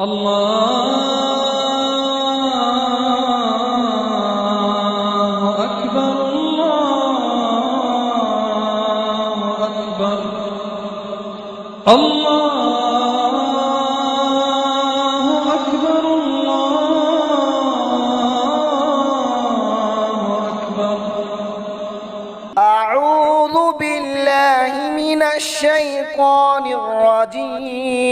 الله أكبر الله أكبر الله أكبر الله أكبر. أعوذ بالله من الشيطان الرجيم.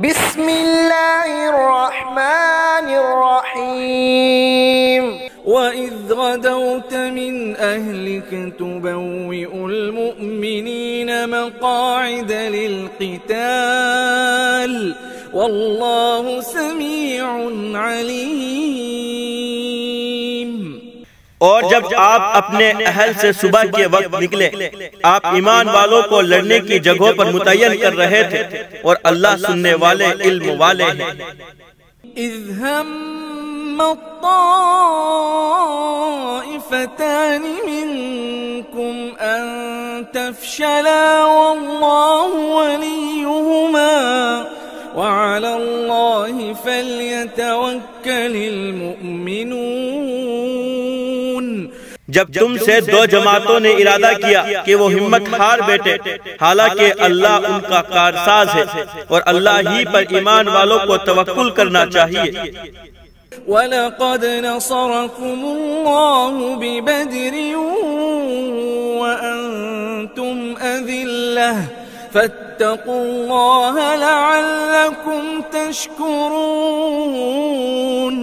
بسم الله الرحمن الرحيم. وإذ غدوت من أهلك تبوئ المؤمنين مقاعد للقتال والله سميع عليم. اور جب آپ اپنے اہل سے صبح کے وقت نکلے، آپ ایمان والوں کو لڑنے کی جگہوں پر متعین کر رہے تھے، اور اللہ سننے والے علم والے ہیں. اذ هم الطائفتان منكم ان تفشلا والله وليهما وعلى الله فليتوكل المؤمنون. جب تم سے دو جماعتوں نے ارادہ کیا کہ وہ ہمت ہار بیٹھے، حالانکہ اللہ ان کا کارساز ہے، اور اللہ ہی پر ایمان والوں کو توکل کرنا چاہیے. وَلَقَدْ نَصَرَكُمُ اللَّهُ بِبَدْرٍ وَأَنْتُمْ أَذِلَّةٌ فَاتَّقُوا اللَّهَ لَعَلَّكُمْ تَشْكُرُونَ.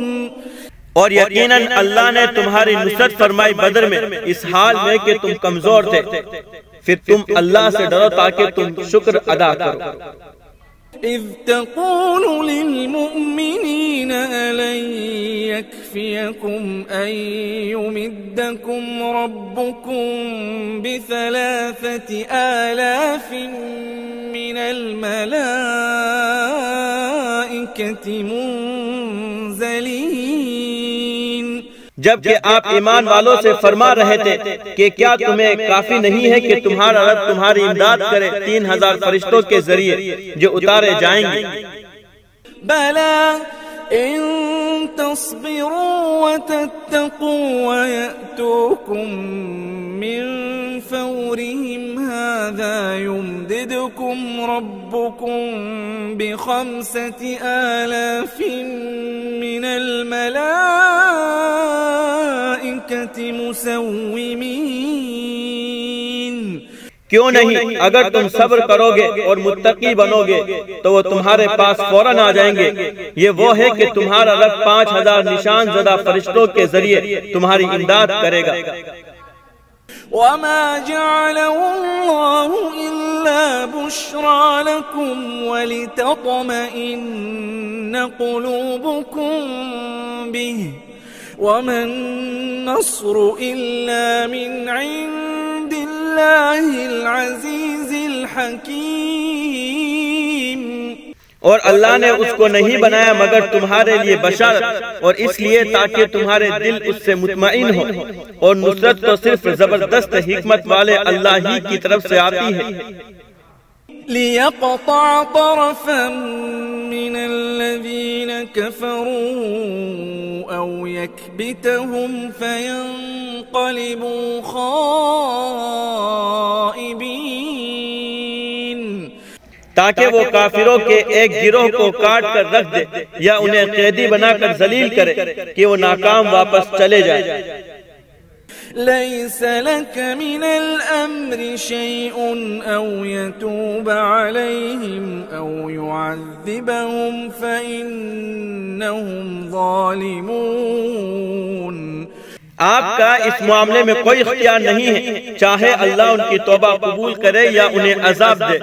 اور یقیناً اللہ نے تمہاری نصرت فرمائی بدر میں، اس حال میں کہ تم کمزور تھے، پھر تم اللہ سے ڈرو تاکہ تم شکر ادا کرو. اذ تقول للمؤمنین ألن يكفيكم أن يمدكم ربكم ب3,000 من الملائكة منزلين. جبکہ آپ ایمان والوں سے فرما رہے تھے کہ کیا تمہیں کافی نہیں ہے کہ تمہارا رب تمہاری امداد کرے 3,000 فرشتوں کے ذریعے جو اتارے جائیں گے. بَلَا إِن تَصْبِرُوا وَتَتَّقُوا وَيَأْتُوكُم مِّن فَوْرِهِمْ هَٰذَا يُمْدِدْكُمْ رَبُّكُم ب5,000 من الملائكة مسومين. کیوں نہیں، اگر تم صبر کرو گے اور متقی بنو گے تو وہ تمہارے پاس فوراً آ جائیں گے. یہ وہ ہے کہ تمہارا رب 5,000 نشان زدہ فرشتوں کے ذریعے تمہاری امداد کرے گا. وَمَا جَعَلَهُ اللَّهُ إِلَّا بُشْرَىٰ لَكُمْ وَلِتَطْمَئِنَّ قُلُوبُكُم بِهِ وَمَا النَّصْرُ إِلَّا مِنْ عِندِ اللَّهِ الْعَزِيزِ الْحَكِيمِ. اور اللہ نے اس کو نہیں بنایا مگر تمہارے لیے بشارت، اور اس لیے تاکہ تمہارے دل اس سے مطمئن ہو. اور نصرت تو صرف زبردست حکمت والے اللہ ہی کی طرف سے آتی ہے. لِيَقْطَعَ طَرَفًا مِّنَ الَّذِينَ كَفَرُوا أَوْ يَكْبِتَهُمْ فَيَنقَلِبُوا خَائِبِينَ. تاکہ وہ کافروں کے ایک گروہ کو کاٹ کر رکھ دے یا انہیں قیدی بنا کر ذلیل کرے کہ وہ ناکام واپس چلے جائیں. لَيْسَ لَكَ مِنَ الْأَمْرِ شَيْءٌ أَوْ يَتُوبَ عَلَيْهِمْ أَوْ يُعَذِّبَهُمْ فَإِنَّهُمْ ظَالِمُونَ. آپ کا اس معاملے میں کوئی اختیار نہیں ہے، چاہے اللہ ان کی توبہ قبول کرے یا انہیں عذاب دے،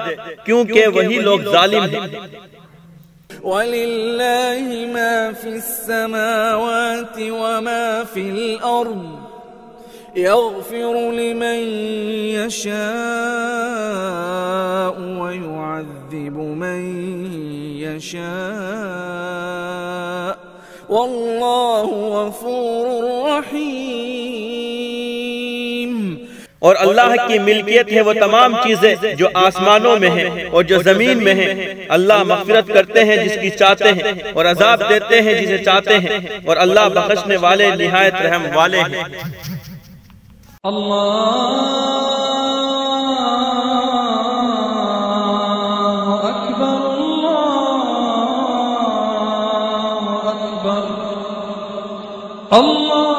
کیونکہ وہی لوگ ظالم ہیں. وَلِلَّهِ مَا فِي السَّمَاوَاتِ وَمَا فِي الْأَرْضِ يَغْفِرُ لِمَن يَشَاءُ وَيُعَذِّبُ مَن يَشَاءُ واللہ غفور رحیم. اور اللہ کی ملکیت ہے وہ تمام چیزیں جو آسمانوں میں ہیں اور جو زمین میں ہیں۔ اللہ مغفرت کرتے ہیں جس کی چاہتے ہیں اور عذاب دیتے ہیں جسے چاہتے ہیں، اور اللہ بخشنے والے نہایت رحم والے ہیں۔ اللہ اکبر اللہ اکبر اللہ